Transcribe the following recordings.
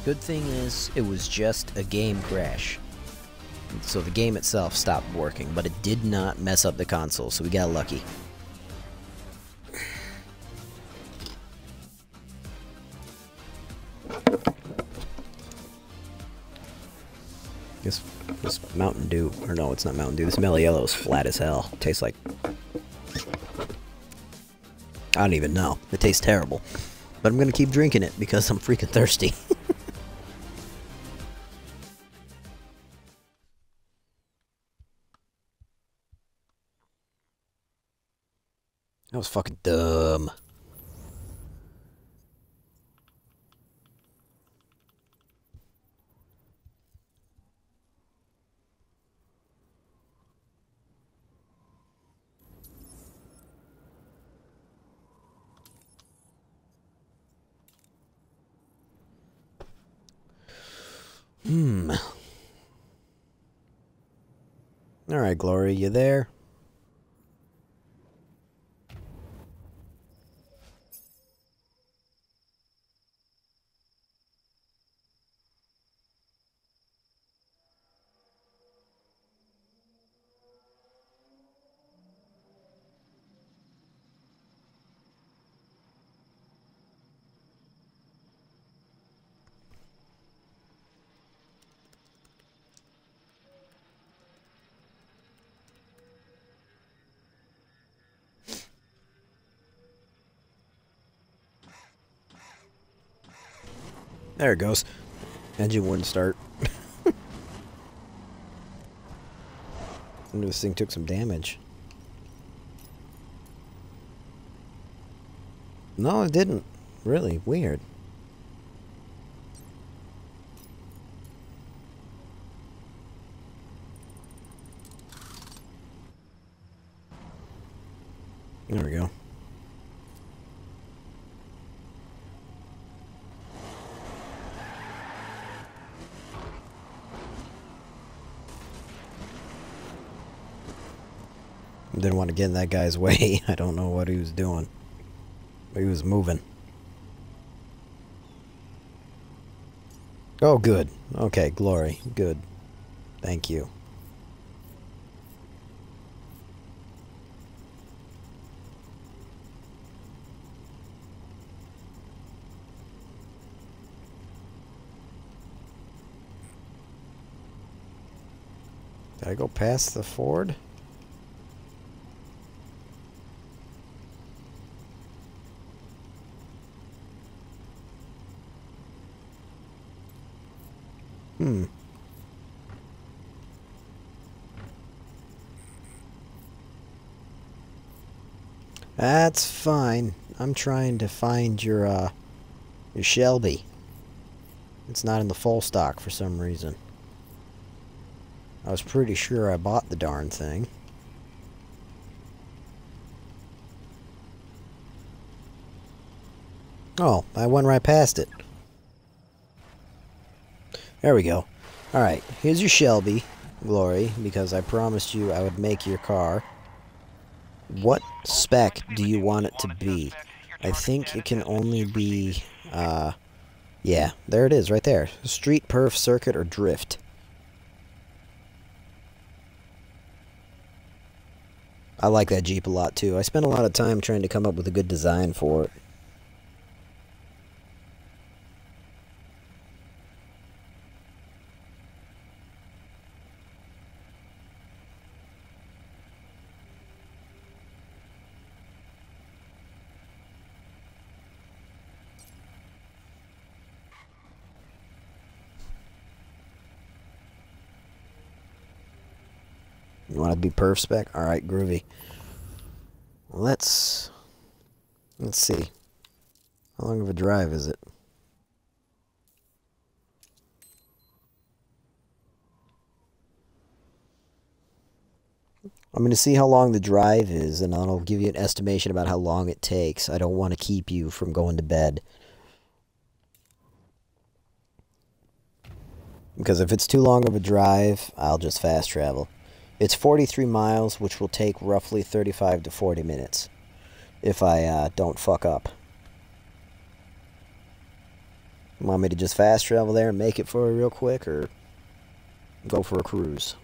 Good thing is, it was just a game crash. So the game itself stopped working, but it did not mess up the console, so we got lucky. This Mountain Dew, or no, it's not Mountain Dew. This Mellow Yellow is flat as hell. Tastes like... I don't even know. It tastes terrible. But I'm gonna keep drinking it because I'm freaking thirsty. That was fucking dumb. Alright, Glory, you there? There it goes. Engine wouldn't start. I wonder if this thing took some damage. No, it didn't. Really weird. There we go. Didn't want to get in that guy's way. I don't know what he was doing. But he was moving. Oh, good. Okay, Glory. Good. Thank you. Did I go past the Ford? That's fine. I'm trying to find your Shelby. It's not in the full stock for some reason. I was pretty sure I bought the darn thing. Oh, I went right past it. There we go. Alright, here's your Shelby, Glory, because I promised you I would make your car. What spec do you want it to be? I think it can only be, yeah, there it is, right there. Street, perf, circuit, or drift. I like that Jeep a lot, too. I spent a lot of time trying to come up with a good design for it. You want to be perf spec? Alright, groovy. Let's see. How long of a drive is it? I'm going to see how long the drive is, and I'll give you an estimation about how long it takes. I don't want to keep you from going to bed. Because if it's too long of a drive, I'll just fast travel. It's 43 miles, which will take roughly 35 to 40 minutes. If I don't fuck up. Want me to just fast travel there and make it for you real quick, or go for a cruise?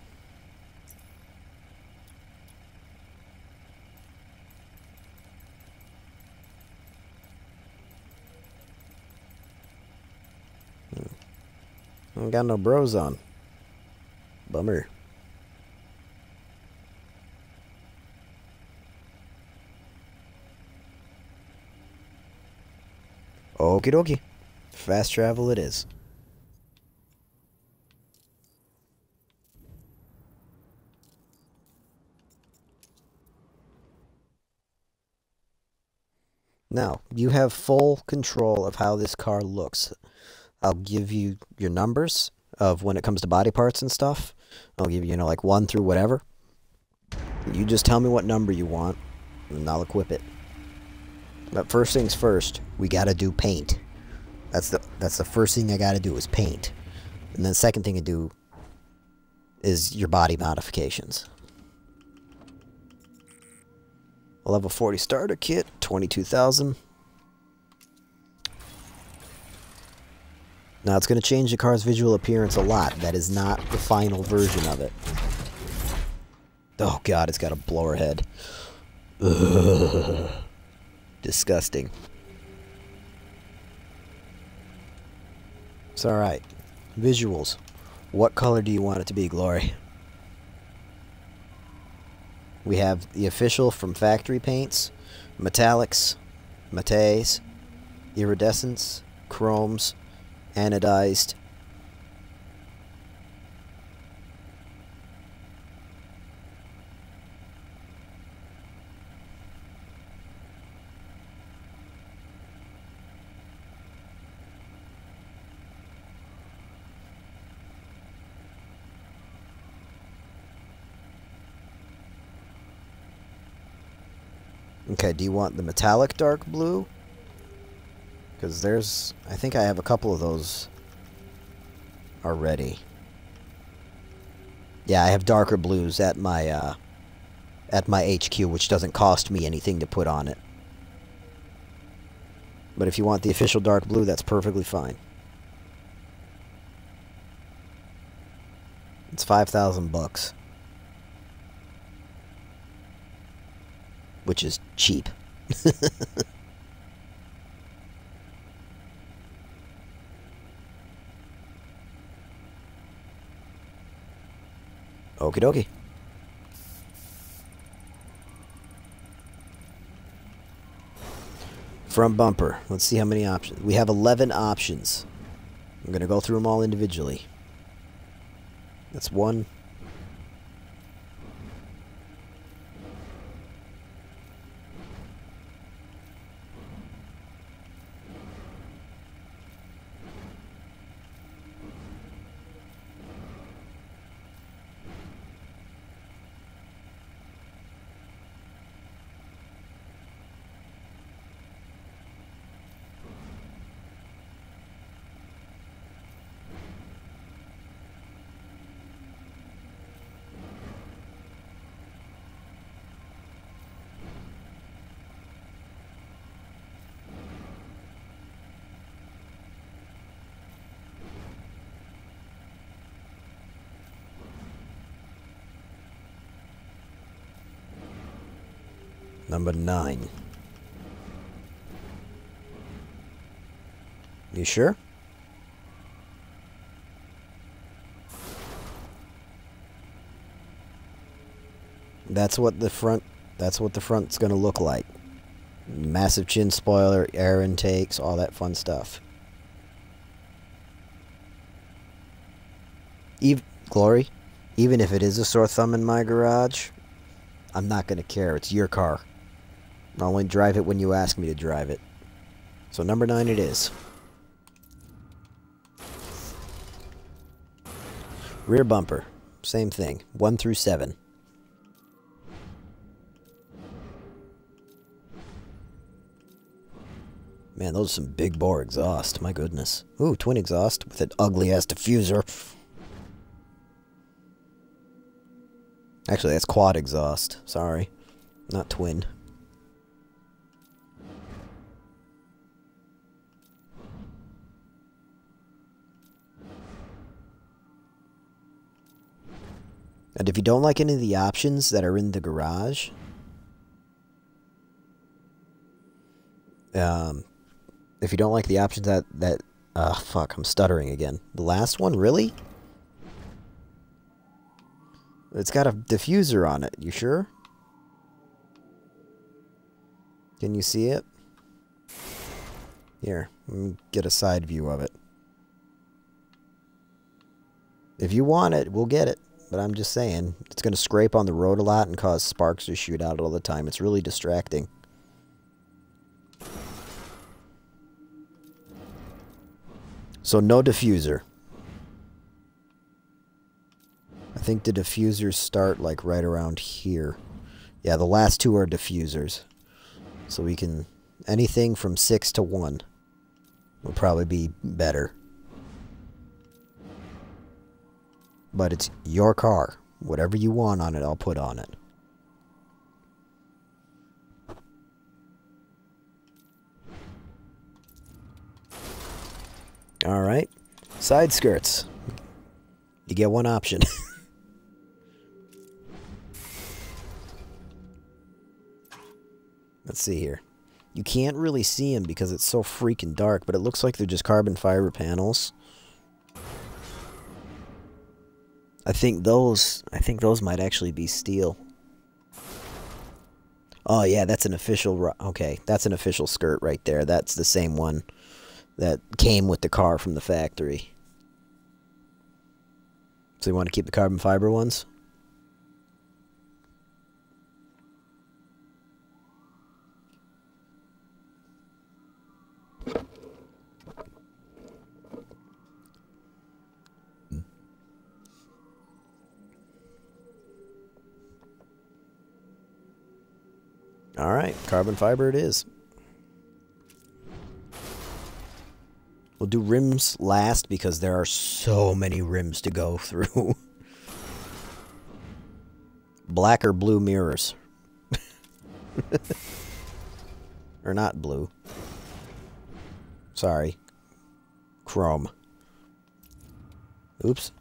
I ain't got no bros on. Bummer. Okie dokie. Fast travel it is. Now, you have full control of how this car looks. I'll give you your numbers of when it comes to body parts and stuff. I'll give you, like 1 through whatever. You just tell me what number you want, and I'll equip it. But first things first, we gotta do paint. That's the first thing I gotta do is paint. And then the second thing I do is your body modifications. A level 40 starter kit, 22,000. Now it's going to change the car's visual appearance a lot. That is not the final version of it. Oh god, it's got a blower head. Ugh. Disgusting. It's alright. Visuals. What color do you want it to be, Glory? We have the official from factory paints, metallics, mattes, iridescents, chromes, anodized. Okay, do you want the metallic dark blue? Because I think I have a couple of those already. Yeah, I have darker blues at my HQ, which doesn't cost me anything to put on it. But if you want the official dark blue, that's perfectly fine. It's 5,000 bucks. Which is cheap. Okie dokie. Front bumper. Let's see how many options. We have 11 options. I'm going to go through them all individually. That's one. Number 9. You sure? That's what the front's gonna look like. Massive chin spoiler, air intakes, all that fun stuff. Glory, even if it is a sore thumb in my garage, I'm not gonna care. It's your car. I'll only drive it when you ask me to drive it. So number 9 it is. Rear bumper. Same thing. 1 through 7. Man, those are some big bore exhaust. My goodness. Ooh, twin exhaust with an ugly-ass diffuser. Actually, that's quad exhaust. Sorry. Not twin. And if you don't like any of the options that are in the garage, if you don't like the options fuck, I'm stuttering again. The last one, really? It's got a diffuser on it. You sure? Can you see it? Here, let me get a side view of it. If you want it, we'll get it. But I'm just saying, it's going to scrape on the road a lot and cause sparks to shoot out all the time. It's really distracting. So no diffuser. I think the diffusers start like right around here. Yeah, the last two are diffusers. So we can... anything from 6 to 1 will probably be better. But it's your car. Whatever you want on it, I'll put on it. Alright. Side skirts. You get one option. Let's see here. You can't really see them because it's so freaking dark, but it looks like they're just carbon fiber panels. I think those might actually be steel. Oh yeah, that's an official... okay, that's an official skirt right there. That's the same one that came with the car from the factory. So you want to keep the carbon fiber ones? Alright, carbon fiber it is. We'll do rims last because there are so many rims to go through. Black or blue mirrors. Or not blue. Sorry. Chrome. Oops.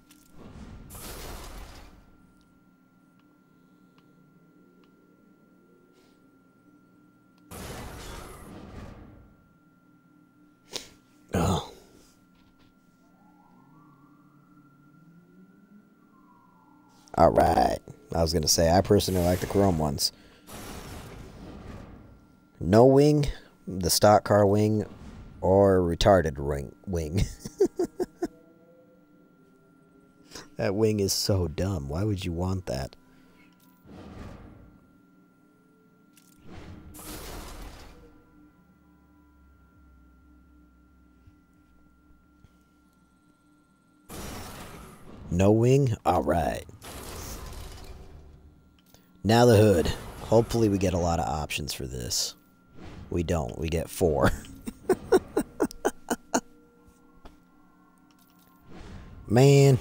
Oh. Alright. I was going to say, I personally like the chrome ones. No wing, the stock car wing, or retarded wing. That wing is so dumb. Why would you want that? No wing? Alright. Now the hood. Hopefully we get a lot of options for this. We don't. We get 4. Man.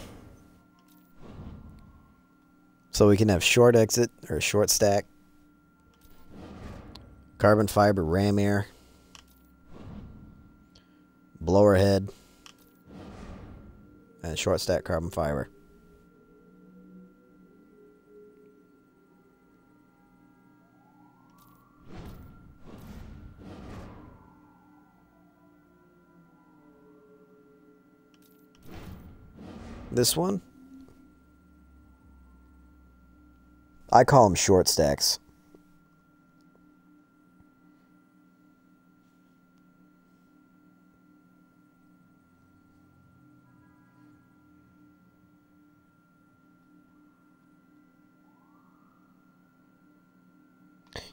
So we can have short exit or short stack. Carbon fiber ram air. Blower head. And short stack carbon fiber. This one? I call them short stacks.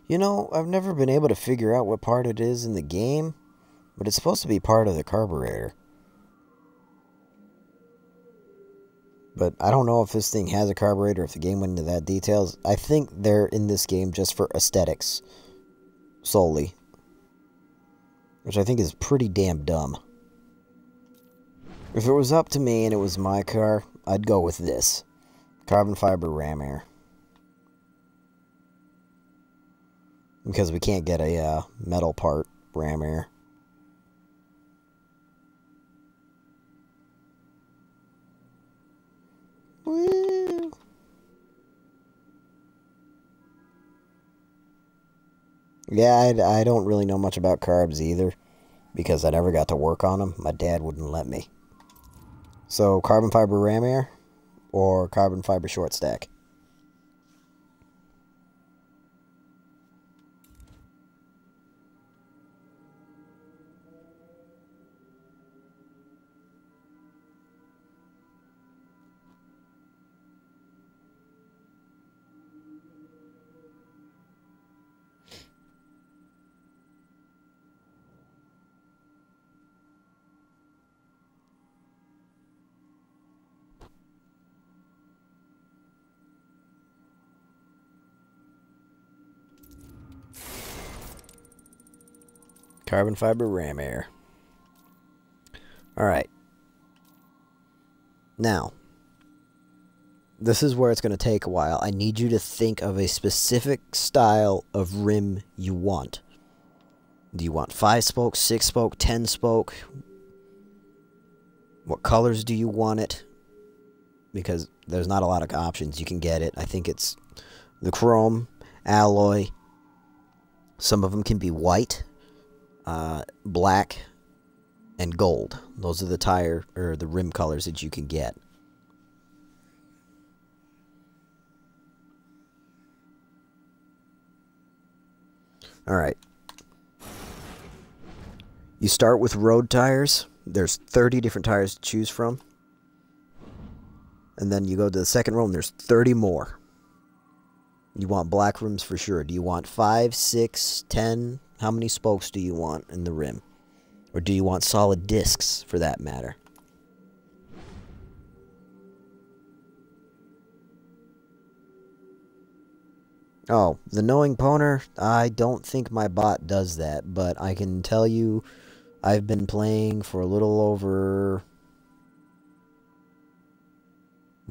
You know, I've never been able to figure out what part it is in the game, but it's supposed to be part of the carburetor. But I don't know if this thing has a carburetor, if the game went into that details. I think they're in this game just for aesthetics. Solely. Which I think is pretty damn dumb. If it was up to me and it was my car, I'd go with this. Carbon fiber ram air. Because we can't get a metal part ram air. Woo. Yeah, I don't really know much about carbs either, because I never got to work on them. My dad wouldn't let me. So, carbon fiber ram air or carbon fiber short stack? Carbon fiber ram air. Alright. Now, this is where it's going to take a while. I need you to think of a specific style of rim you want. Do you want 5-spoke, 6-spoke, 10-spoke? What colors do you want it? Because there's not a lot of options. You can get it. I think it's the chrome, alloy. Some of them can be white, black, and gold. Those are the tire or the rim colors that you can get. Alright. You start with road tires. There's 30 different tires to choose from. And then you go to the second row and there's 30 more. You want black rims for sure. Do you want 5, 6, 10? How many spokes do you want in the rim? Or do you want solid discs for that matter? Oh, the knowing pwner, I don't think my bot does that, but I can tell you I've been playing for a little over...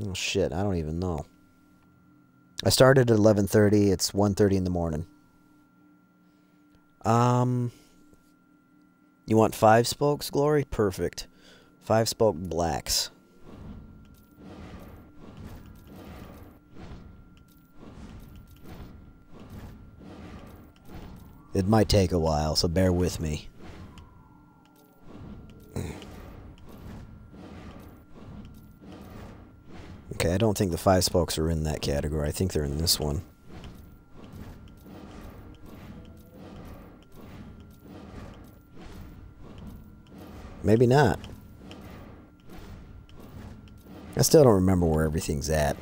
Oh shit, I don't even know. I started at 11:30, it's 1:30 in the morning. You want 5 spokes, Glory? Perfect. 5-spoke blacks. It might take a while, so bear with me. Okay, I don't think the 5 spokes are in that category. I think they're in this one. Maybe not. I still don't remember where everything's at.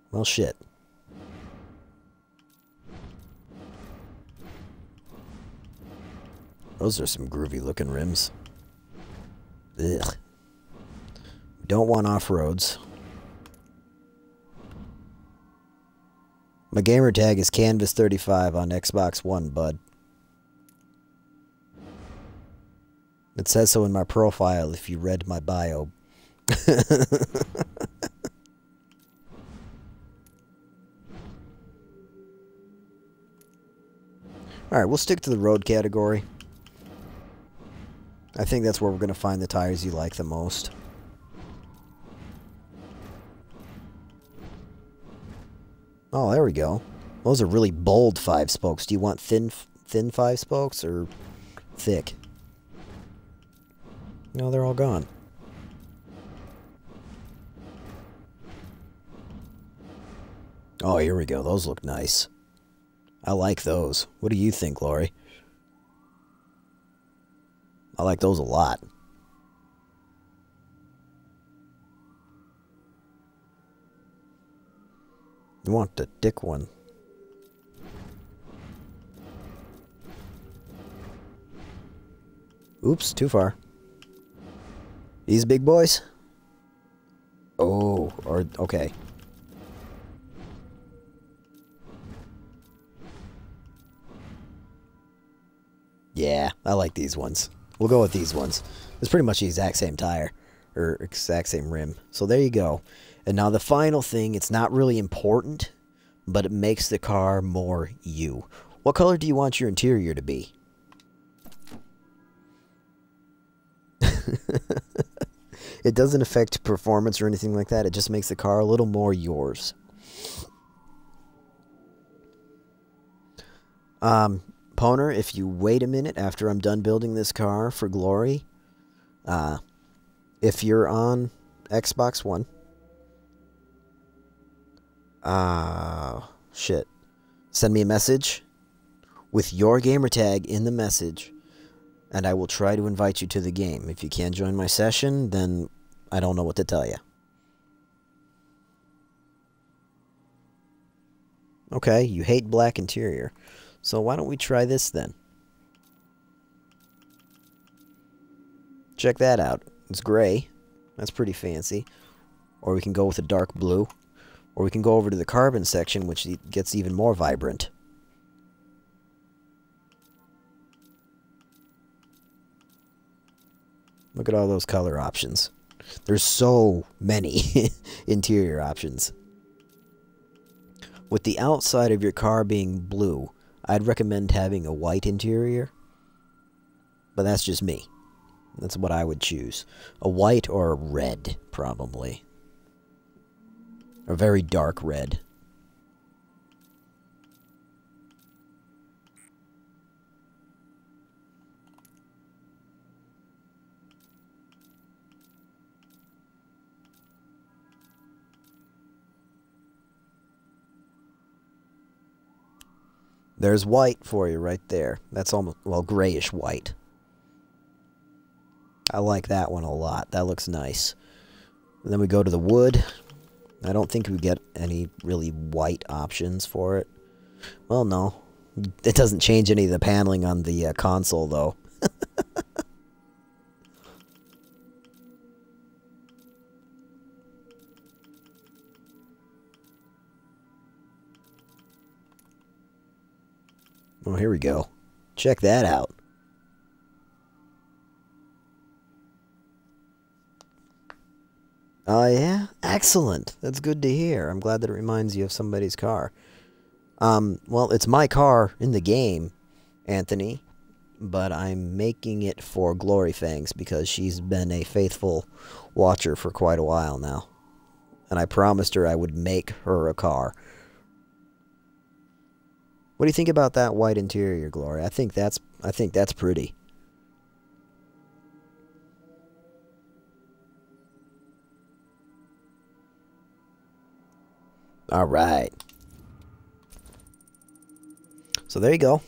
Well, shit. Those are some groovy looking rims. Ugh. Don't want off-roads. My gamer tag is Canvas35 on Xbox One, bud. It says so in my profile if you read my bio. Alright, we'll stick to the road category. I think that's where we're going to find the tires you like the most. Oh, there we go. Those are really bold 5 spokes. Do you want thin 5 spokes or thick? No, they're all gone. Oh, here we go. Those look nice. I like those. What do you think, Lori? I like those a lot. You want the thick one. Oops, too far. These big boys? Oh, or okay. Yeah, I like these ones. We'll go with these ones. It's pretty much the exact same tire, or exact same rim. So there you go. And now the final thing, it's not really important, but it makes the car more you. What color do you want your interior to be? It doesn't affect performance or anything like that. It just makes the car a little more yours. Poner, if you wait a minute after I'm done building this car for Glory, if you're on Xbox One, shit, send me a message with your gamertag in the message, and I will try to invite you to the game. If you can't join my session, then I don't know what to tell you. Okay, you hate black interior. So why don't we try this then? Check that out. It's gray. That's pretty fancy. Or we can go with a dark blue. Or we can go over to the carbon section, which gets even more vibrant. Look at all those color options. There's so many interior options. With the outside of your car being blue, I'd recommend having a white interior. But that's just me. That's what I would choose. A white or a red, probably. A very dark red. There's white for you right there. That's almost, well, grayish white. I like that one a lot. That looks nice. And then we go to the wood. I don't think we get any really white options for it. Well, no. It doesn't change any of the paneling on the console, though. Oh, here we go. Check that out. Oh, yeah? Excellent. That's good to hear. I'm glad that it reminds you of somebody's car. Well, it's my car in the game, Anthony, but I'm making it for Glory Fangs because she's been a faithful watcher for quite a while now. And I promised her I would make her a car. What do you think about that white interior, Glory? I think that's pretty. All right. So there you go.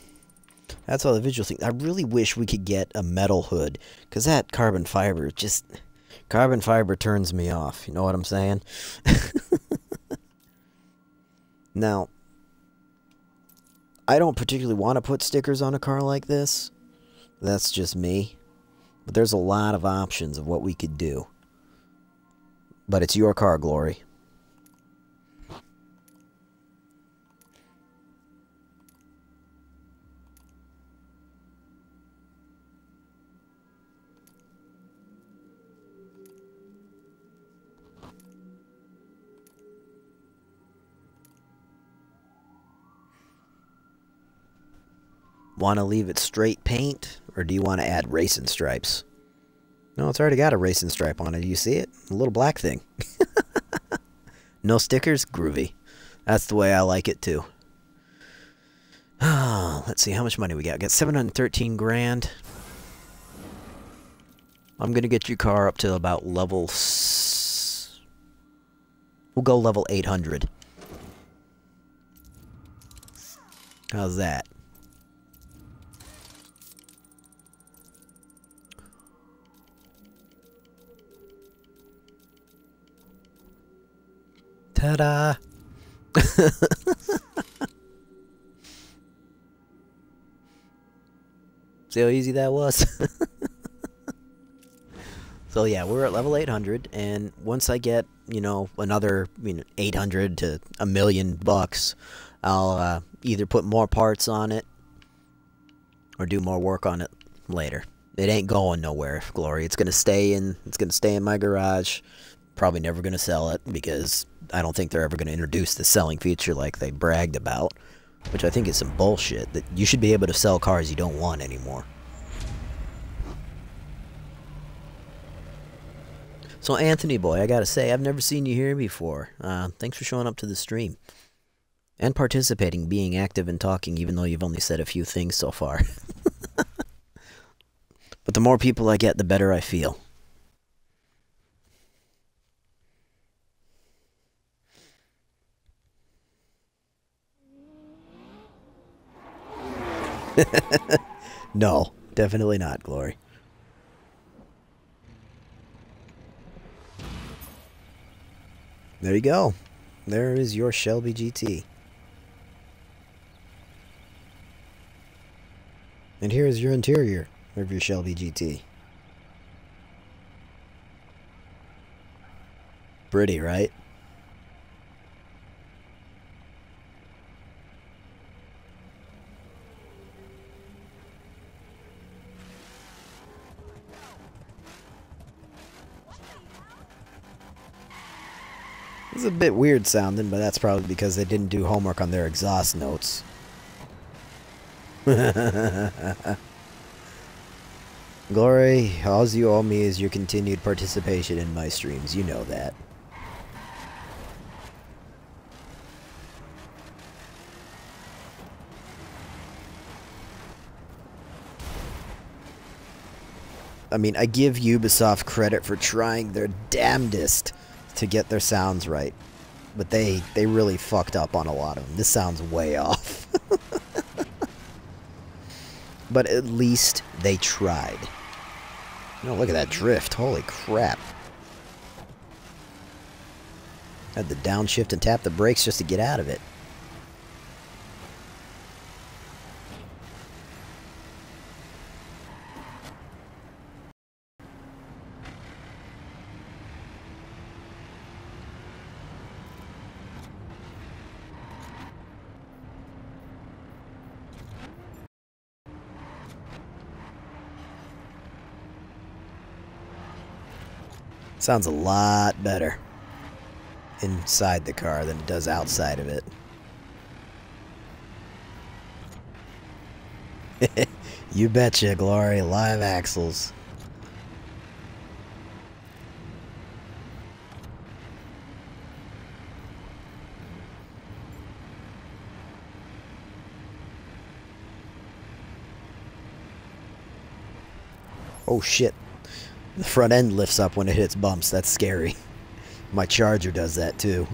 That's all the visual thing. I really wish we could get a metal hood, because that carbon fiber turns me off. You know what I'm saying? Now, I don't particularly want to put stickers on a car like this. That's just me. But there's a lot of options of what we could do. But it's your car, Glory. Want to leave it straight paint, or do you want to add racing stripes? No, it's already got a racing stripe on it. Do you see it? A little black thing. No stickers? Groovy. That's the way I like it, too. Let's see, how much money we got? We got 713 grand. I'm going to get your car up to about level... We'll go level 800. How's that? Ta-da! See how easy that was? So yeah, we're at level 800, and once I get, you know, another 800 to $1 million bucks, I'll either put more parts on it or do more work on it later. It ain't going nowhere, Glory. It's gonna stay in my garage. Probably never gonna sell it because I don't think they're ever gonna introduce the selling feature like they bragged about, which I think is some bullshit, that you should be able to sell cars you don't want anymore. So Anthony boy, I gotta say, I've never seen you here before. Thanks for showing up to the stream. And participating, being active and talking, even though you've only said a few things so far. But the more people I get, the better I feel. No, definitely not, Glory. There you go. There is your Shelby GT. And here is your interior of your Shelby GT. Pretty, right? It's a bit weird sounding, but that's probably because they didn't do homework on their exhaust notes. Glory, all you owe me is your continued participation in my streams. You know that. I mean, I give Ubisoft credit for trying their damnedest to get their sounds right. But they really fucked up on a lot of them. This sounds way off. But at least they tried. Oh, look at that drift. Holy crap. Had to downshift and tap the brakes just to get out of it. Sounds a lot better inside the car than it does outside of it. You betcha, Glory. Live axles. Oh shit. The front end lifts up when it hits bumps. That's scary. My Charger does that too.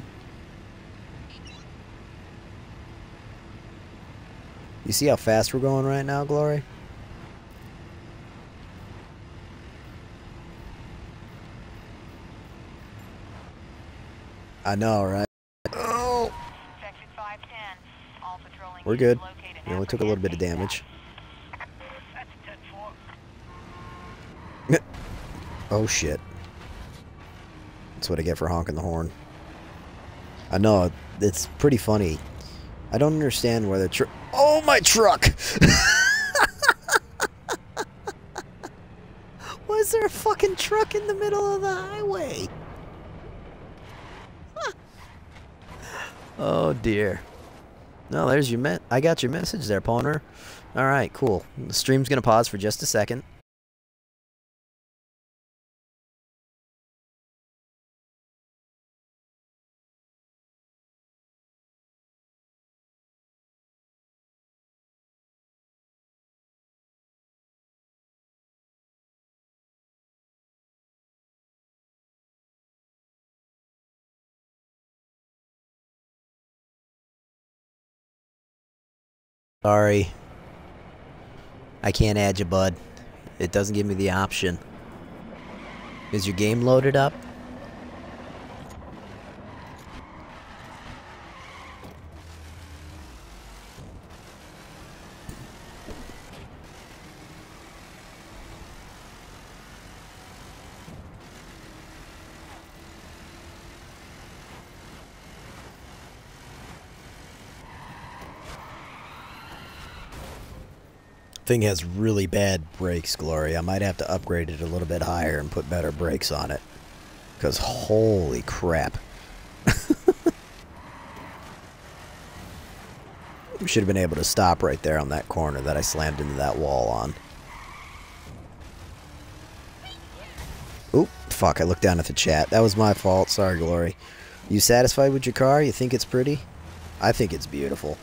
You see how fast we're going right now, Glory? I know, right? Oh! We're good. We only took a little bit of damage. Oh shit. That's what I get for honking the horn. I know, it's pretty funny. I don't understand why the oh, my truck! Why is there a fucking truck in the middle of the highway? Oh dear. No, there's your I got your message there, Poner. Alright, cool. The stream's gonna pause for just a second. Sorry. I can't add you, bud. It doesn't give me the option. Is your game loaded up? Thing has really bad brakes, Glory. I might have to upgrade it a little bit higher and put better brakes on it. Because holy crap. We should have been able to stop right there on that corner that I slammed into that wall on. Oop, fuck, I looked down at the chat. That was my fault. Sorry, Glory. You satisfied with your car? You think it's pretty? I think it's beautiful.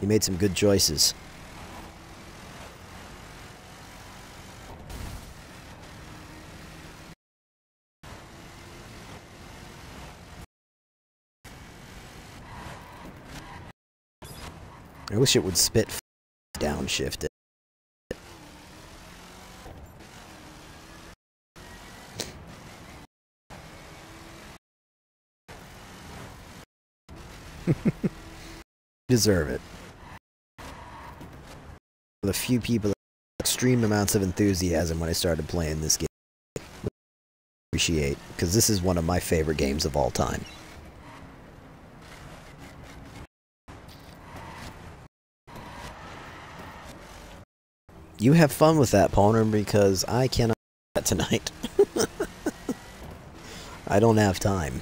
You made some good choices. I wish it would spit downshift it. Deserve it. The few people that had extreme amounts of enthusiasm when I started playing this game. Appreciate, because this is one of my favorite games of all time. You have fun with that, Poner, because I cannot do that tonight. I don't have time.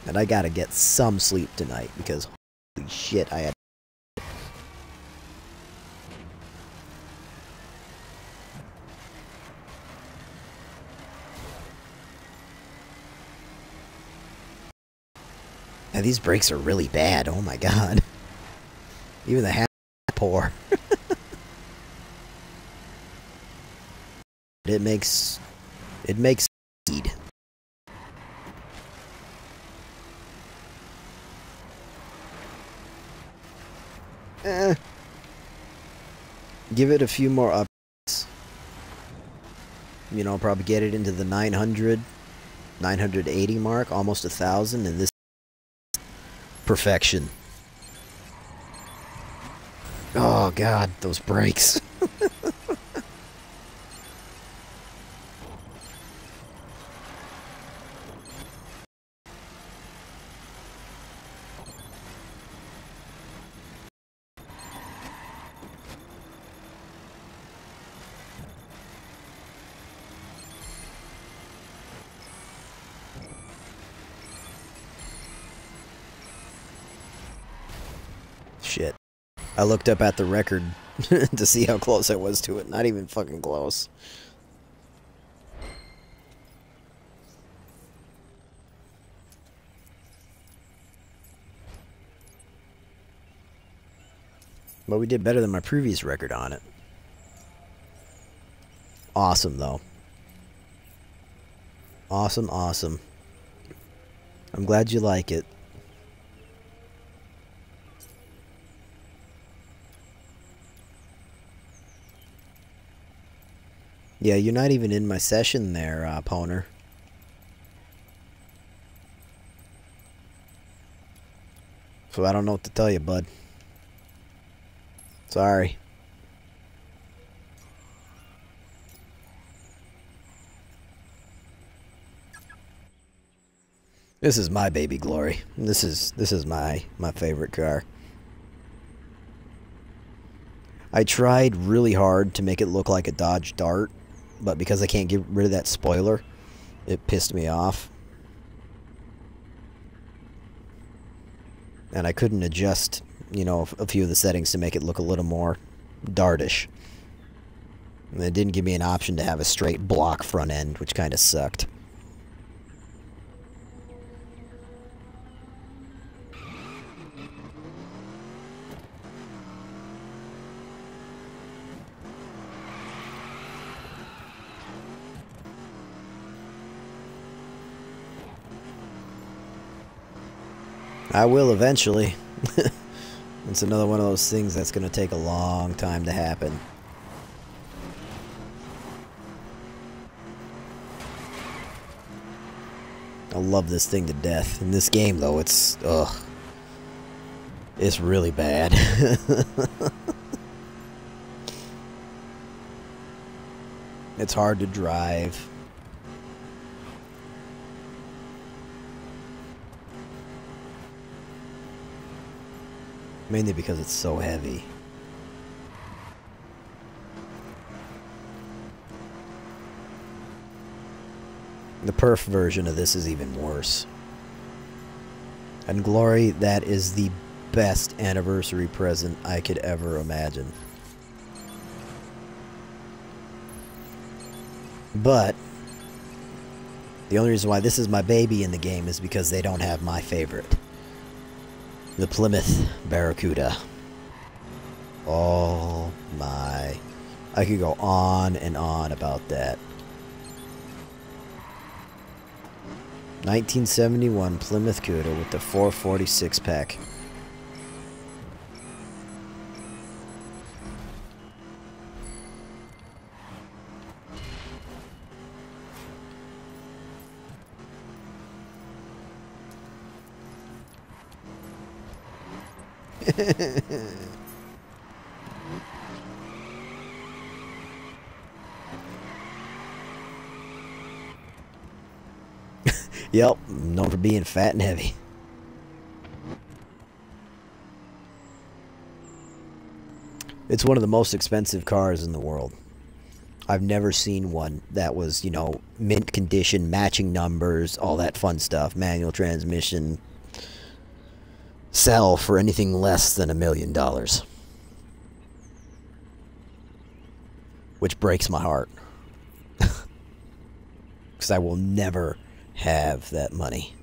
And I gotta get some sleep tonight, because holy shit, I had... Now, these brakes are really bad, oh my god. Even the half poor. It makes speed. Give it a few more updates. You know, probably get it into the 900, 980 mark, almost 1,000, and this perfection. Oh god, those brakes. Shit. I looked up at the record to see how close I was to it. Not even fucking close. But we did better than my previous record on it. Awesome, though. Awesome, awesome. I'm glad you like it. Yeah, you're not even in my session there, Poner. So I don't know what to tell you, bud. Sorry. This is my baby glory. This is my favorite car. I tried really hard to make it look like a Dodge Dart, but because I can't get rid of that spoiler, it pissed me off. And I couldn't adjust, you know, a few of the settings to make it look a little more dartish. And it didn't give me an option to have a straight block front end, which kind of sucked. I will eventually. It's another one of those things that's going to take a long time to happen. I love this thing to death. In this game, though, it's... ugh. It's really bad. It's hard to drive. Mainly because it's so heavy. The perf version of this is even worse. And Glory, that is the best anniversary present I could ever imagine. But the only reason why this is my baby in the game is because they don't have my favorite. The Plymouth Barracuda. Oh my. I could go on and on about that. 1971 Plymouth Cuda with the 446 pack. Yep, known for being fat and heavy. It's one of the most expensive cars in the world. I've never seen one that was, you know, mint condition, matching numbers, all that fun stuff, manual transmission, sell for anything less than $1 million. Which breaks my heart. Because I will never have that money.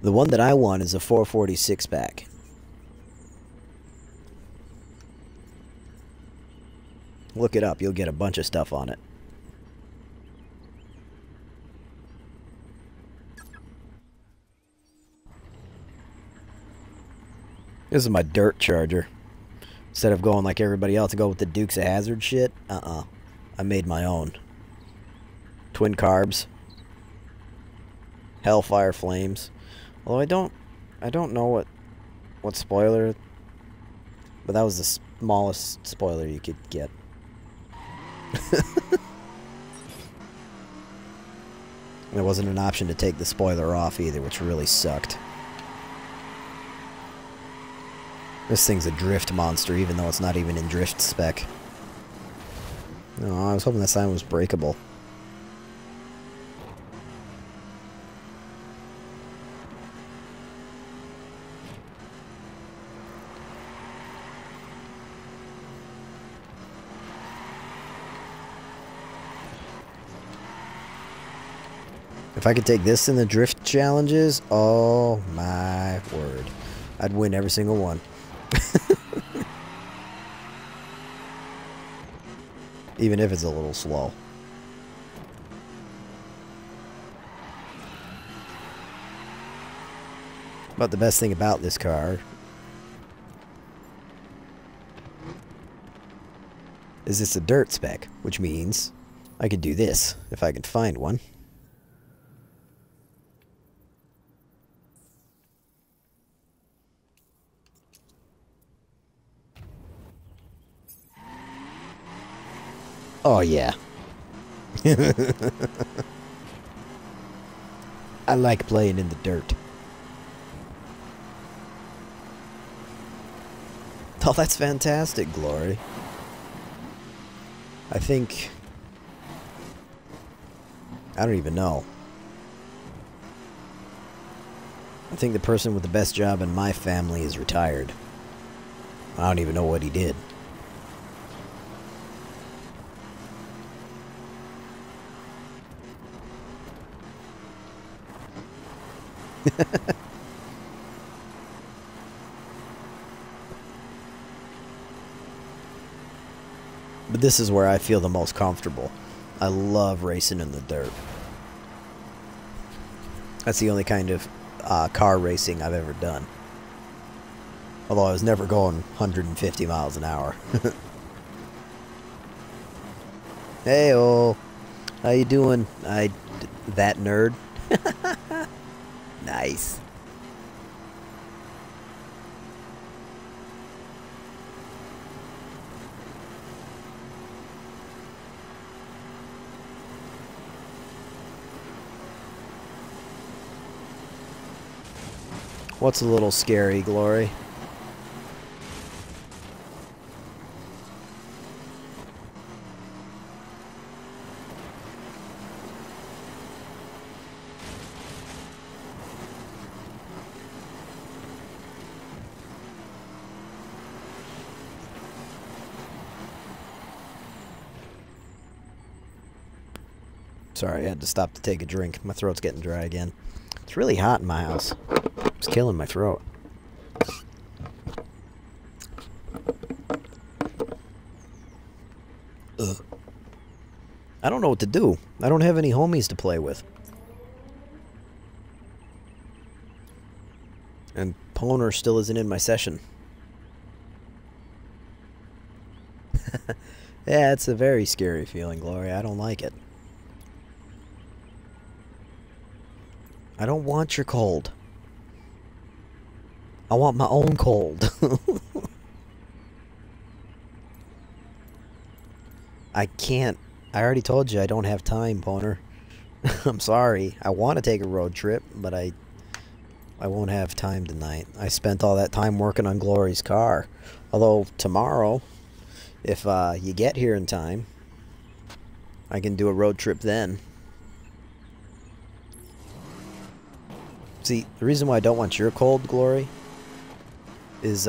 The one that I want is a 446 pack. Look it up, you'll get a bunch of stuff on it. This is my dirt charger. Instead of going like everybody else to go with the Dukes of Hazzard shit, I made my own. Twin carbs. Hellfire flames. Although I don't know what spoiler, but that was the smallest spoiler you could get. There wasn't an option to take the spoiler off either, which really sucked. This thing's a drift monster, even though it's not even in drift spec. No, I was hoping that sign was breakable. If I could take this in the drift challenges, oh my word. I'd win every single one. Even if it's a little slow. But the best thing about this car is it's a dirt spec, which means I could do this if I can find one. Oh, yeah. I like playing in the dirt. Oh, that's fantastic, Glory. I think... I don't even know. I think the person with the best job in my family is retired. I don't even know what he did. But this is where I feel the most comfortable. I love racing in the dirt. That's the only kind of car racing I've ever done. Although I was never going 150 miles an hour. Hey-oh. How you doing? That nerd? Nice. What's a little scary, Glory? Sorry, I had to stop to take a drink. My throat's getting dry again. It's really hot in my house. It's killing my throat. Ugh. I don't know what to do. I don't have any homies to play with. And Poner still isn't in my session. Yeah, it's a very scary feeling, Gloria. I don't like it. I don't want your cold. I want my own cold. I can't. I already told you I don't have time, Poner. I'm sorry. I want to take a road trip, but I won't have time tonight. I spent all that time working on Glory's car. Although tomorrow, if you get here in time, I can do a road trip then. See, the reason why I don't want your cold, Glory, is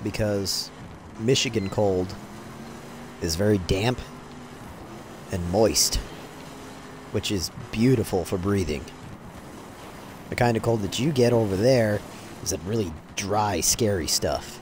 because Michigan cold is very damp and moist, which is beautiful for breathing. The kind of cold that you get over there is that really dry, scary stuff.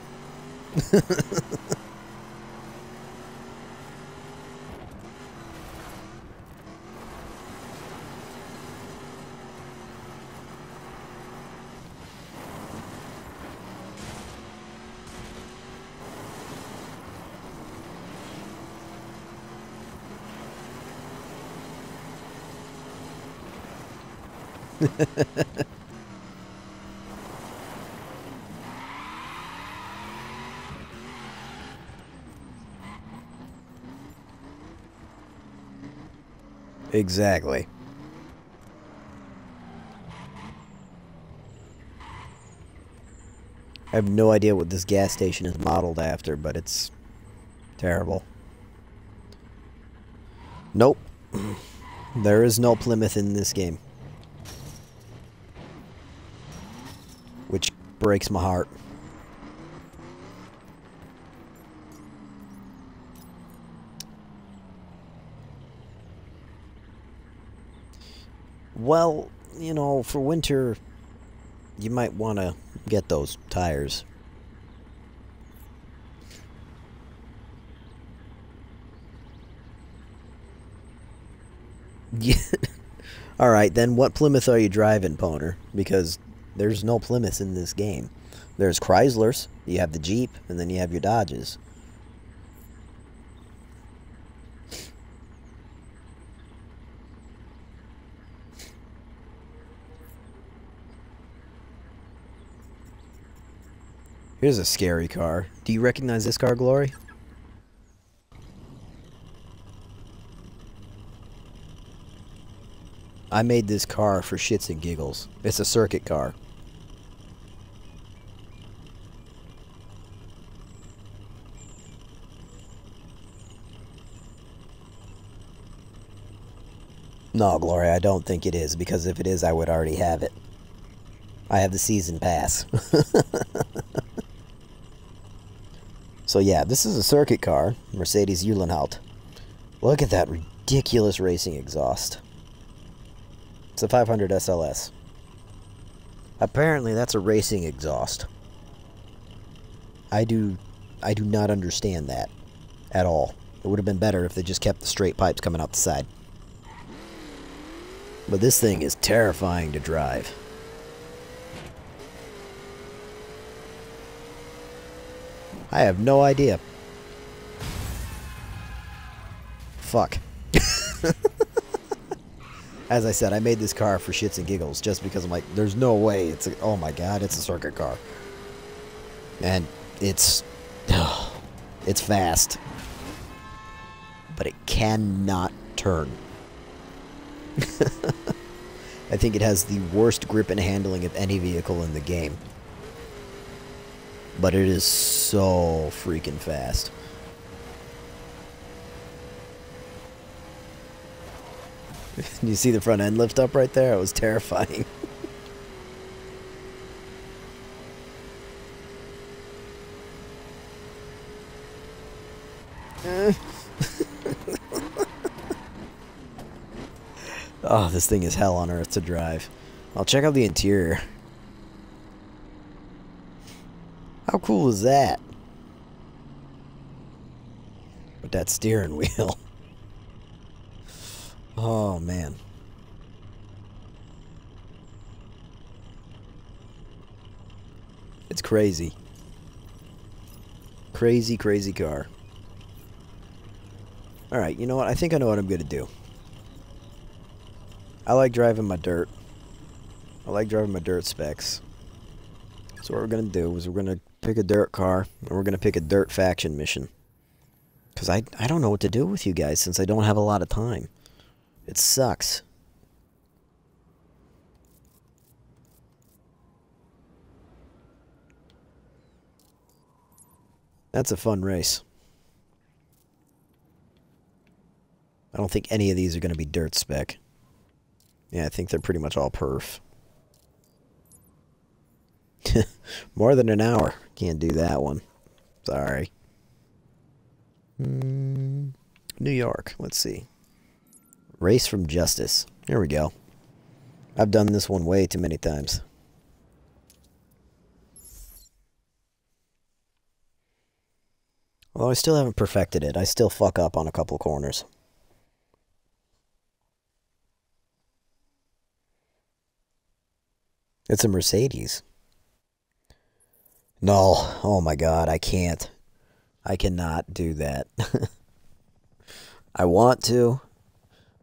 Exactly. I have no idea what this gas station is modeled after, but it's terrible. Nope. There is no Plymouth in this game. Which breaks my heart. Well, you know, for winter, you might want to get those tires. Yeah. Alright, then what Plymouth are you driving, Poner? Because there's no Plymouth in this game. There's Chryslers, you have the Jeep, and then you have your Dodges. Here's a scary car. Do you recognize this car, Glory? I made this car for shits and giggles. It's a circuit car. No, Glory, I don't think it is, because if it is, I would already have it. I have the season pass. So yeah, this is a circuit car, Mercedes Uhlenhaut. Look at that ridiculous racing exhaust. It's a 500 SLS. Apparently that's a racing exhaust. I do not understand that at all. It would have been better if they just kept the straight pipes coming out the side. But this thing is terrifying to drive. I have no idea. Fuck. As I said, I made this car for shits and giggles, just because I'm like, there's no way it's a, oh my god, it's a circuit car. And it's fast. But it cannot turn. I think it has the worst grip and handling of any vehicle in the game. But it is so freaking fast. You see the front end lift up right there? It was terrifying. Oh, this thing is hell on earth to drive. I'll check out the interior. How cool is that? With that steering wheel. Oh, man. It's crazy. Crazy, crazy car. Alright, you know what? I think I know what I'm going to do. I like driving my dirt. I like driving my dirt specs. So what we're going to do is we're going to pick a dirt car, and we're going to pick a dirt faction mission. Because I don't know what to do with you guys since I don't have a lot of time. It sucks. That's a fun race. I don't think any of these are going to be dirt spec. Yeah, I think they're pretty much all perf. More than an hour. Can't do that one. Sorry. New York. Let's see. Race from Justice. Here we go. I've done this one way too many times. Although I still haven't perfected it. I still fuck up on a couple corners. It's a Mercedes. No. Oh my god, I can't. I cannot do that. I want to,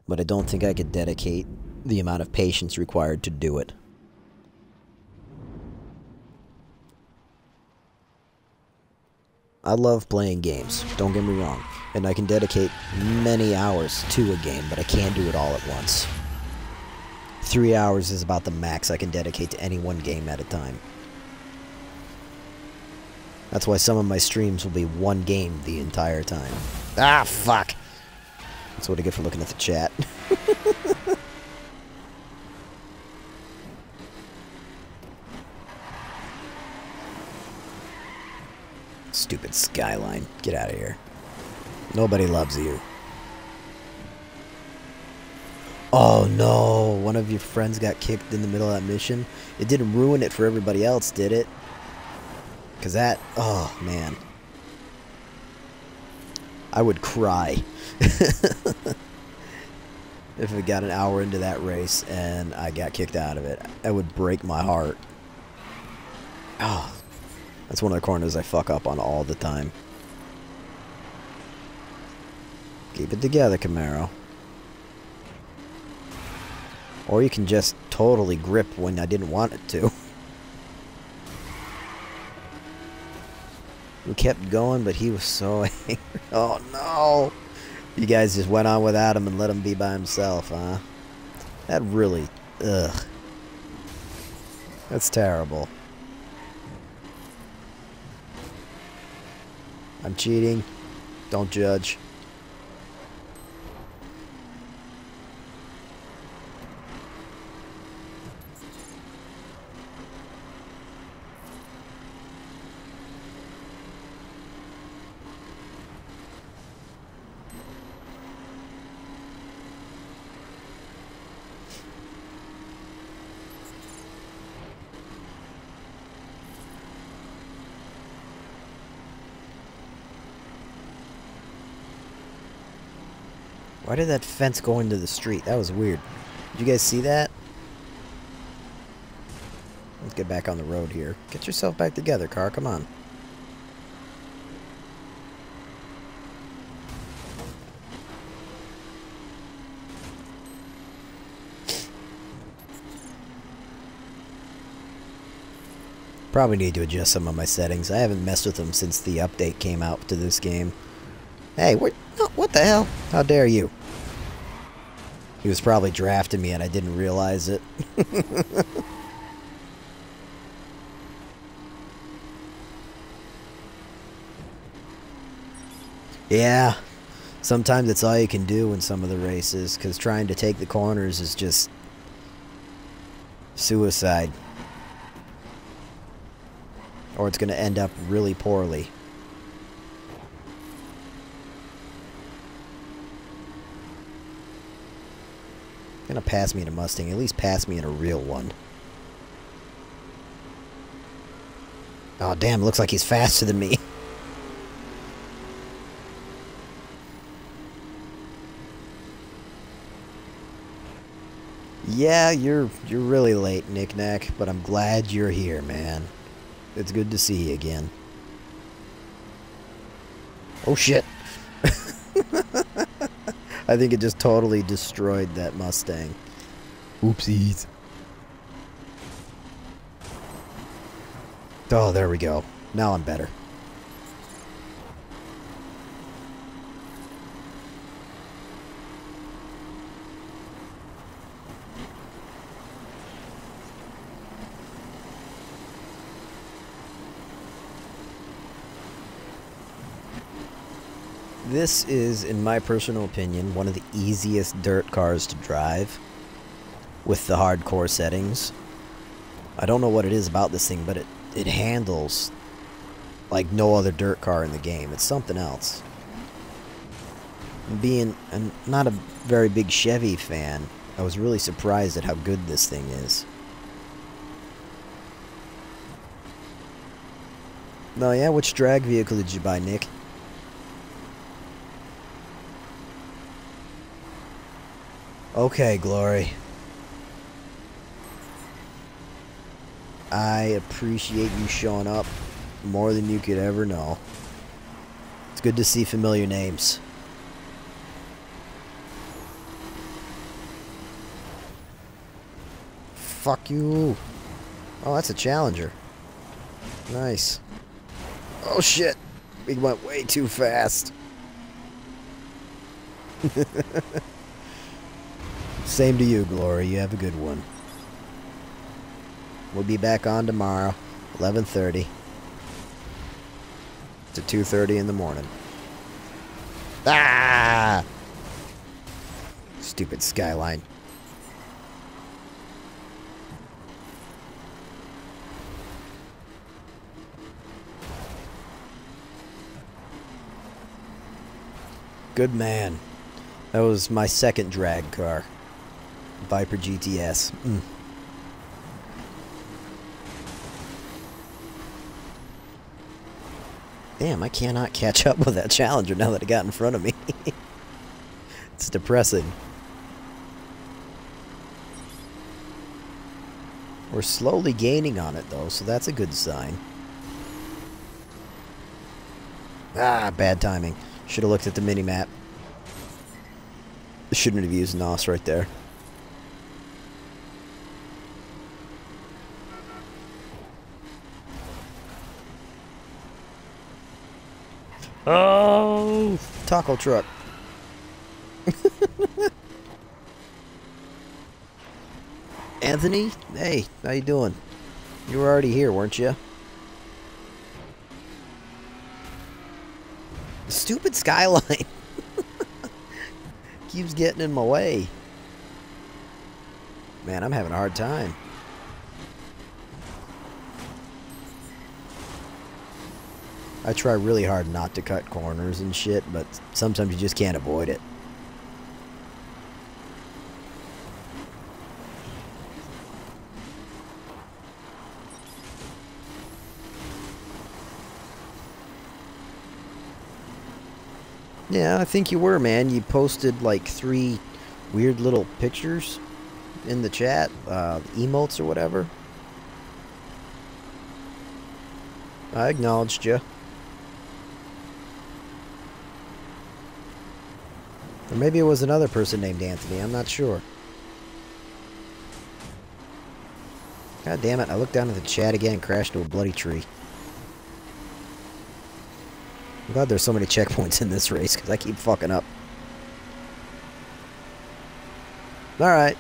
but I don't think I could dedicate the amount of patience required to do it. I love playing games, don't get me wrong, and I can dedicate many hours to a game, but I can't do it all at once. 3 hours is about the max I can dedicate to any one game at a time. That's why some of my streams will be one game the entire time. Ah, fuck! That's what I get for looking at the chat. Stupid Skyline. Get out of here. Nobody loves you. Oh no, one of your friends got kicked in the middle of that mission. It didn't ruin it for everybody else, did it? Because that, oh man. I would cry. If it got an hour into that race and I got kicked out of it. That would break my heart. Oh, that's one of the corners I fuck up on all the time. Keep it together, Camaro. Or you can just totally grip when I didn't want it to. We kept going, but he was so angry. Oh no! You guys just went on without him and let him be by himself, huh? That really... ugh. That's terrible. I'm cheating. Don't judge. Why did that fence go into the street? That was weird. Did you guys see that? Let's get back on the road here. Get yourself back together, car. Come on. Probably need to adjust some of my settings. I haven't messed with them since the update came out to this game. Hey, what the hell? How dare you? He was probably drafting me and I didn't realize it. Yeah. Sometimes it's all you can do in some of the races, because trying to take the corners is just suicide. Or it's going to end up really poorly. Gonna pass me in a Mustang. At least pass me in a real one. Oh, damn. Looks like he's faster than me. Yeah, you're really late, Knick-Knack, but I'm glad you're here, man. It's good to see you again. Oh, shit. I think it just totally destroyed that Mustang. Oopsies. Oh, there we go. Now I'm better. This is, in my personal opinion, one of the easiest dirt cars to drive with the hardcore settings. I don't know what it is about this thing, but it handles like no other dirt car in the game. It's something else. Being not a very big Chevy fan, I was really surprised at how good this thing is. No, yeah, which drag vehicle did you buy, Nick? Okay, Glory. I appreciate you showing up more than you could ever know. It's good to see familiar names. Fuck you. Oh, that's a Challenger. Nice. Oh, shit. We went way too fast. Same to you, Glory. You have a good one. We'll be back on tomorrow, 11:30 to 2:30 in the morning. Ah! Stupid Skyline. Good man. That was my second drag car. Viper GTS. Damn, I cannot catch up with that Challenger now that it got in front of me. It's depressing. We're slowly gaining on it, though, so that's a good sign. Ah, bad timing. Should have looked at the mini-map. Shouldn't have used NOS right there. Oh! Taco truck. Anthony? Hey, how you doing? You were already here, weren't you? Stupid Skyline. Keeps getting in my way. Man, I'm having a hard time. I try really hard not to cut corners and shit, but sometimes you just can't avoid it. Yeah, I think you were, man. You posted like 3 weird little pictures in the chat, emotes or whatever. I acknowledged you. Or maybe it was another person named Anthony, I'm not sure. God damn it, I looked down at the chat again and crashed into a bloody tree. I'm glad there's so many checkpoints in this race, because I keep fucking up. Alright.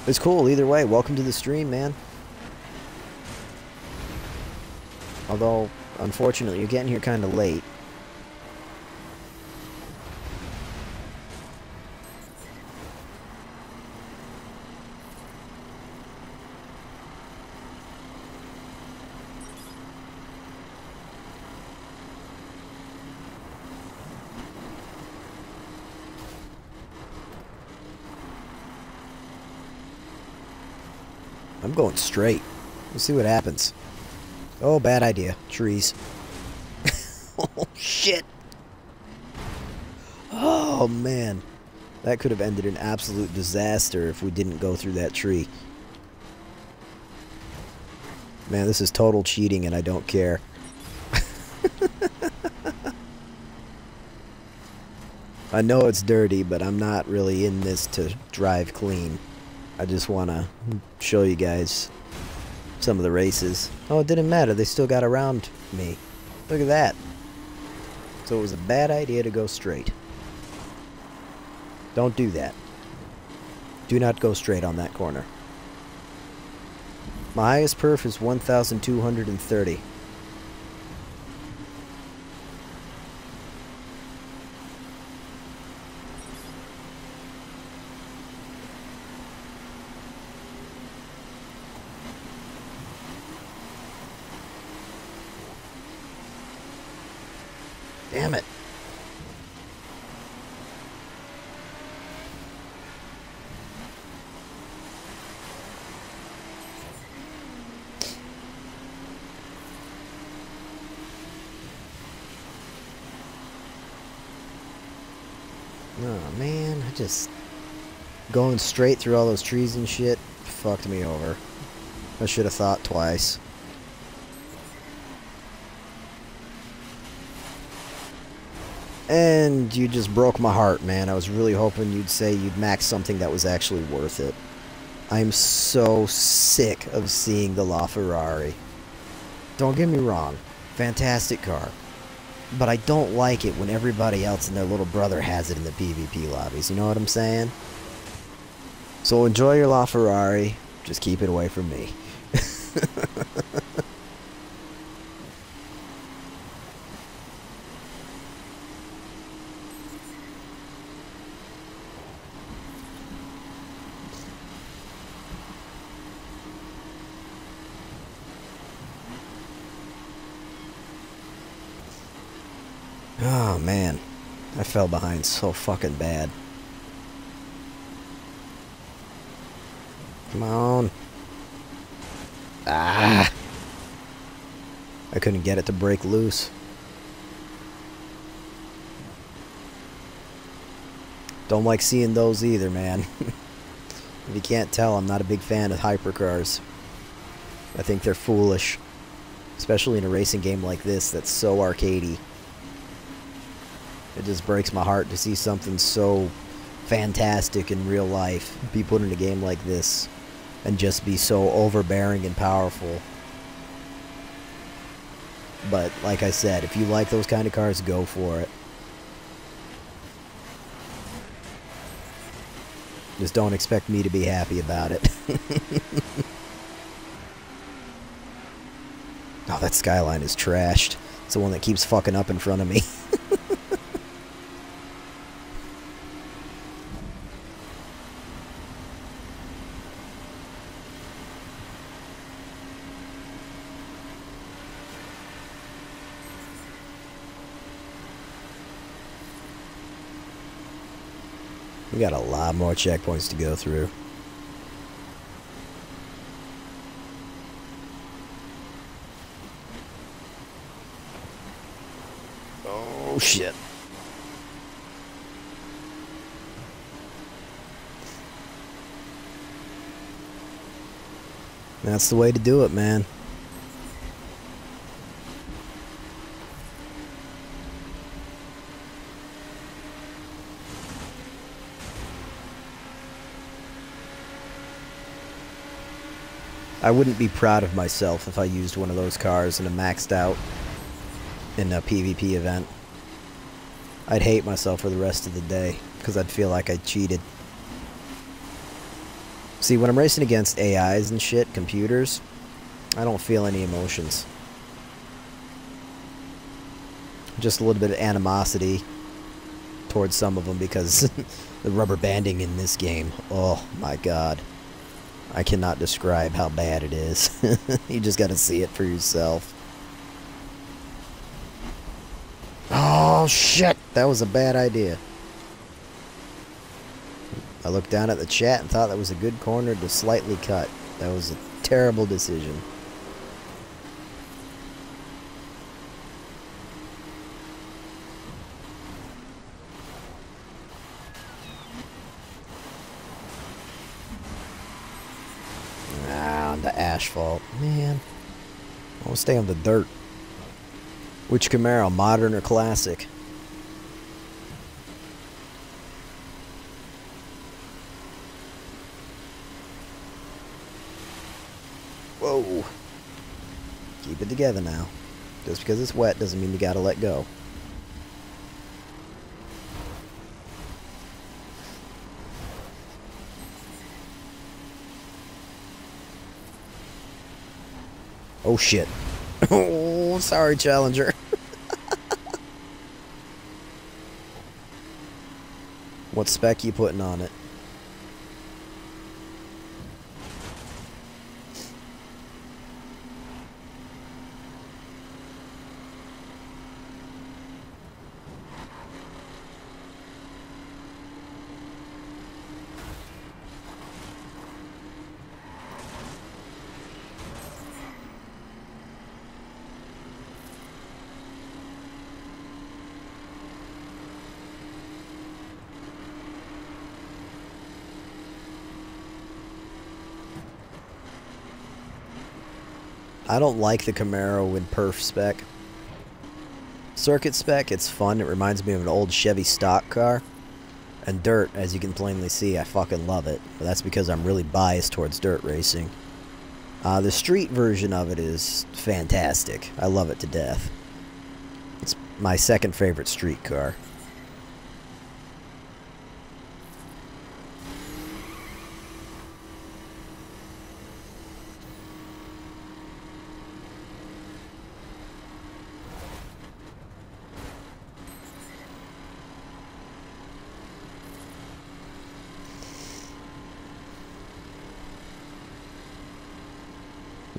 It's cool, either way. Welcome to the stream, man. Although, unfortunately, you're getting here kind of late. I'm going straight. We'll see what happens. Oh, bad idea. Trees. Oh, shit. Oh, man. That could have ended in absolute disaster if we didn't go through that tree. Man, this is total cheating and I don't care. I know it's dirty, but I'm not really in this to drive clean. I just want to show you guys some of the races. Oh, it didn't matter. They still got around me. Look at that. So it was a bad idea to go straight. Don't do that. Do not go straight on that corner. My highest perf is 1,230. Damn it. Oh man, I just going straight through all those trees and shit fucked me over. I should have thought twice. And you just broke my heart, man. I was really hoping you'd say you'd max something that was actually worth it. I'm so sick of seeing the LaFerrari. Don't get me wrong, fantastic car. But I don't like it when everybody else and their little brother has it in the PvP lobbies, you know what I'm saying? So enjoy your LaFerrari, just keep it away from me. Oh man, I fell behind so fucking bad. Come on. Ah! I couldn't get it to break loose. Don't like seeing those either, man. If you can't tell, I'm not a big fan of hypercars. I think they're foolish. Especially in a racing game like this that's so arcadey. It just breaks my heart to see something so fantastic in real life be put in a game like this and just be so overbearing and powerful. But like I said, if you like those kind of cars, go for it. Just don't expect me to be happy about it. Oh, that skyline is trashed. It's the one that keeps fucking up in front of me. We got a lot more checkpoints to go through. Oh shit. That's the way to do it, man. I wouldn't be proud of myself if I used one of those cars and maxed out in a PvP event. I'd hate myself for the rest of the day because I'd feel like I cheated. See, when I'm racing against AIs and shit, computers, I don't feel any emotions. Just a little bit of animosity towards some of them because the rubber banding in this game, oh my god. I cannot describe how bad it is. You just gotta see it for yourself. Oh shit, that was a bad idea. I looked down at the chat and thought that was a good corner to slightly cut. That was a terrible decision. Ah, on the asphalt. Man. I want to stay on the dirt. Which Camaro, modern or classic? Whoa. Keep it together now. Just because it's wet doesn't mean you gotta let go. Oh shit. Oh, sorry, Challenger. What spec you putting on it? I don't like the Camaro in perf spec. Circuit spec, it's fun. It reminds me of an old Chevy stock car. And dirt, as you can plainly see, I fucking love it. But that's because I'm really biased towards dirt racing. The street version of it is fantastic. I love it to death. It's my second favorite street car.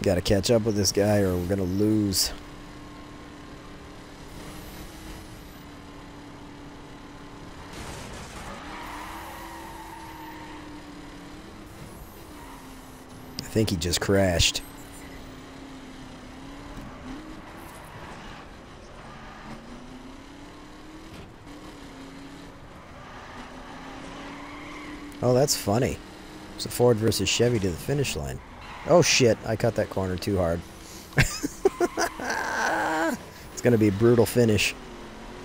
Gotta catch up with this guy or we're gonna lose. I think he just crashed. Oh, that's funny. It's a Ford versus Chevy to the finish line. Oh shit, I cut that corner too hard. It's gonna be a brutal finish.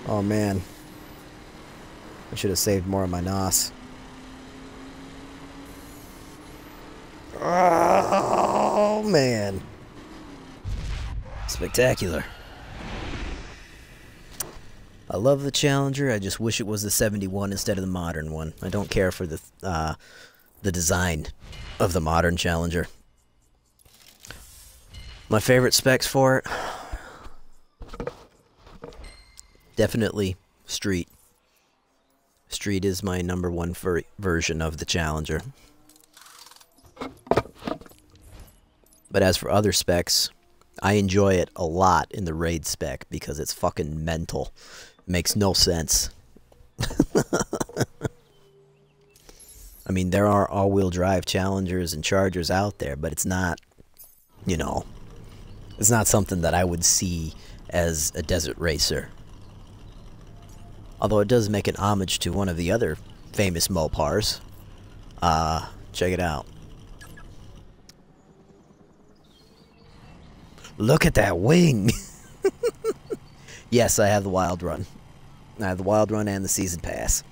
Oh man. I should have saved more of my NOS. Oh man. Spectacular. I love the Challenger, I just wish it was the 71 instead of the modern one. I don't care for the design of the modern Challenger. My favorite specs for it? Definitely Street. Street is my #1 version of the Challenger. But as for other specs, I enjoy it a lot in the Raid spec because it's fucking mental. It makes no sense. I mean, there are all-wheel drive Challengers and Chargers out there, but it's not, you know, it's not something that I would see as a desert racer. Although it does make an homage to one of the other famous Mopars. Check it out. Look at that wing! Yes, I have the Wild Run. I have the Wild Run and the Season Pass.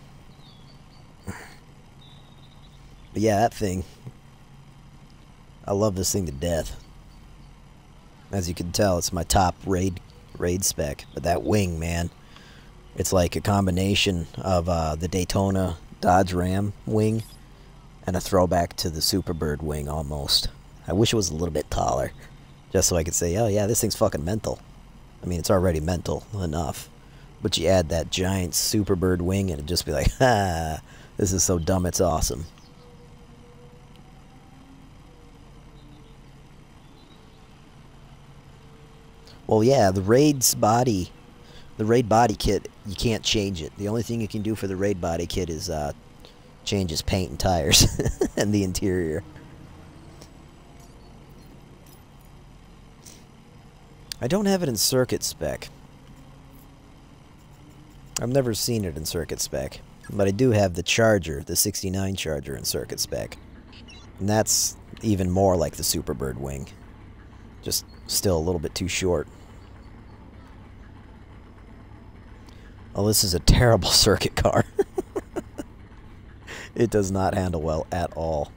But yeah, that thing. I love this thing to death. As you can tell, it's my top raid spec. But that wing, man. It's like a combination of the Daytona Dodge Ram wing and a throwback to the Superbird wing almost. I wish it was a little bit taller. Just so I could say, oh yeah, this thing's fucking mental. I mean, it's already mental enough. But you add that giant Superbird wing and it'd just be like, ha, this is so dumb it's awesome. Well, yeah, the Raid body kit, you can't change it. The only thing you can do for the Raid body kit is change its paint and tires and the interior. I don't have it in circuit spec. I've never seen it in circuit spec. But I do have the Charger, the 69 Charger in circuit spec. And that's even more like the Superbird wing. Just still a little bit too short. Oh, this is a terrible circuit car. It does not handle well at all.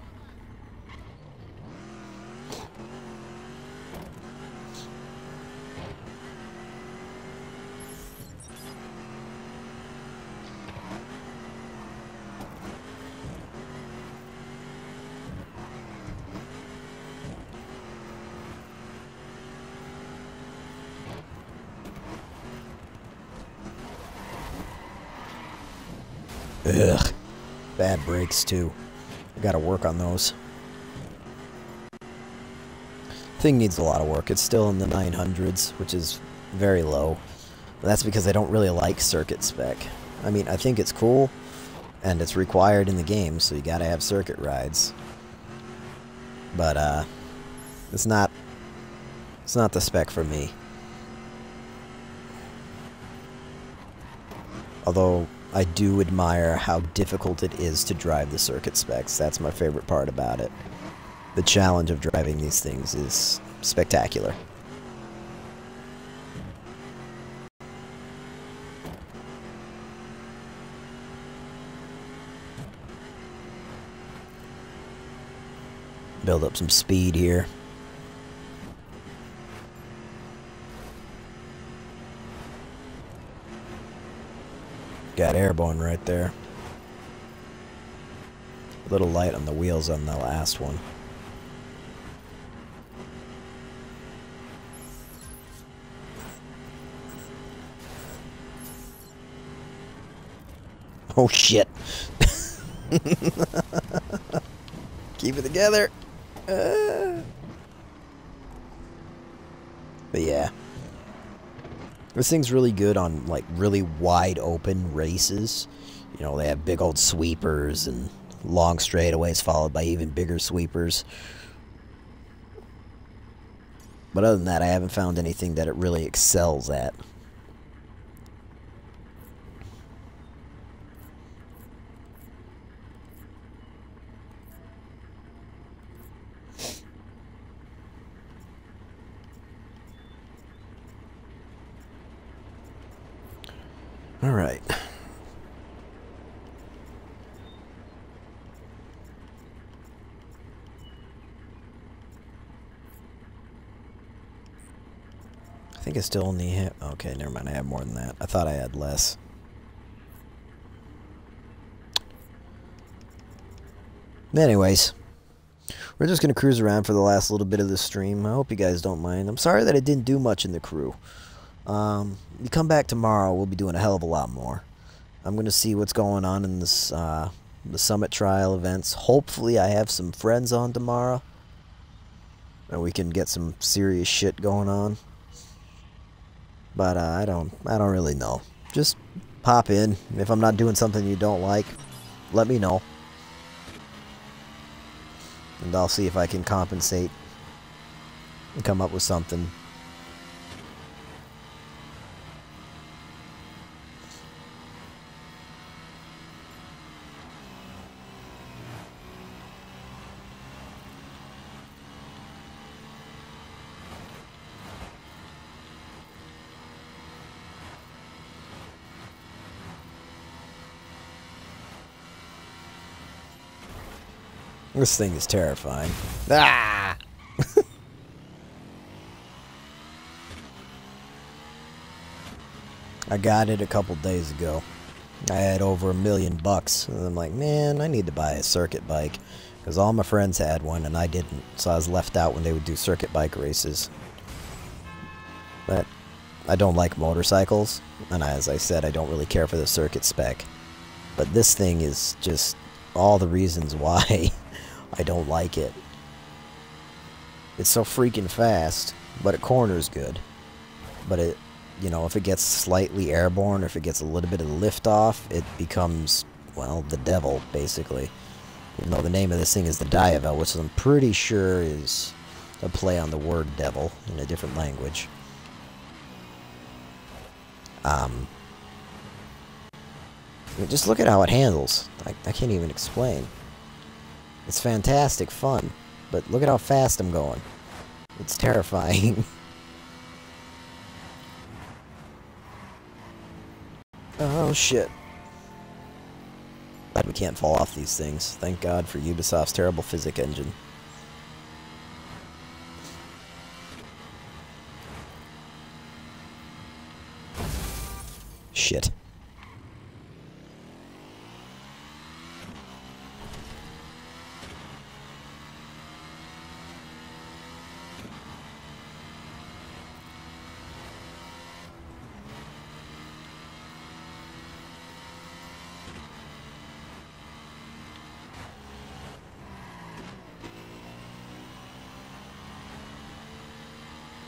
Ugh. Bad brakes, too. I gotta work on those. Thing needs a lot of work. It's still in the 900s, which is very low. But that's because I don't really like circuit spec. I mean, I think it's cool, and it's required in the game, so you gotta have circuit rides. But, it's not the spec for me. Although, I do admire how difficult it is to drive the circuit specs. That's my favorite part about it. The challenge of driving these things is spectacular. Build up some speed here. Got airborne right there. A little light on the wheels on the last one. Oh shit. Keep it together. But yeah. This thing's really good on, like, really wide open races. You know, they have big old sweepers and long straightaways followed by even bigger sweepers. But other than that, I haven't found anything that it really excels at. All right. I think I still only have... Okay, never mind. I have more than that. I thought I had less. Anyways, we're just going to cruise around for the last little bit of the stream. I hope you guys don't mind. I'm sorry that I didn't do much in the crew. You come back tomorrow, we'll be doing a hell of a lot more. I'm going to see what's going on in this, the Summit Trial events. Hopefully I have some friends on tomorrow, and we can get some serious shit going on. But, I don't really know. Just pop in. If I'm not doing something you don't like, let me know. And I'll see if I can compensate and come up with something. This thing is terrifying. Ah! I got it a couple days ago. I had over $1 million, and I'm like, man, I need to buy a circuit bike, because all my friends had one and I didn't, so I was left out when they would do circuit bike races. But I don't like motorcycles, and as I said, I don't really care for the circuit spec. But this thing is just all the reasons why I don't like it. It's so freaking fast, but it corners good. But it, you know, if it gets slightly airborne, or if it gets a little bit of lift off, it becomes, well, the devil, basically. Even though the name of this thing is the Diavel, which I'm pretty sure is a play on the word devil in a different language. Um, just look at how it handles. I can't even explain. It's fantastic fun, but look at how fast I'm going. It's terrifying. Oh shit. Glad we can't fall off these things. Thank God for Ubisoft's terrible physics engine. Shit.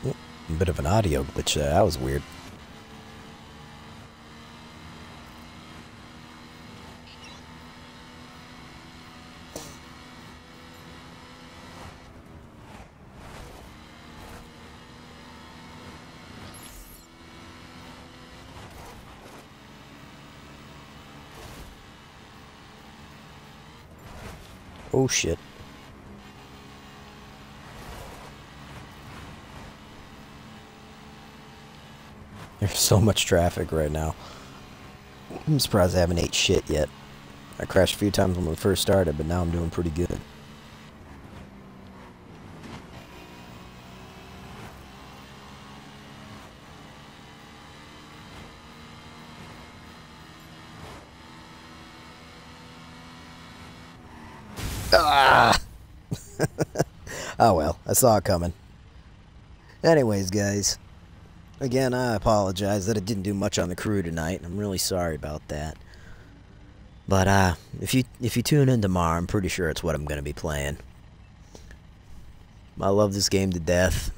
A bit of an audio glitch there. That was weird. Oh shit. There's so much traffic right now. I'm surprised I haven't ate shit yet. I crashed a few times when we first started, but now I'm doing pretty good. Ah! Oh well, I saw it coming. Anyways, guys. Again, I apologize that I didn't do much on the crew tonight. I'm really sorry about that. But if you tune in tomorrow, I'm pretty sure it's what I'm gonna be playing. I love this game to death.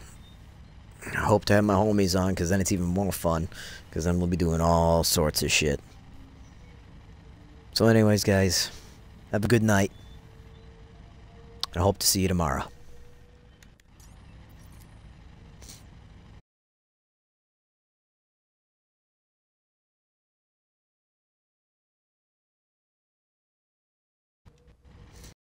I hope to have my homies on, because then it's even more fun. Because then we'll be doing all sorts of shit. So anyways, guys, have a good night. I hope to see you tomorrow.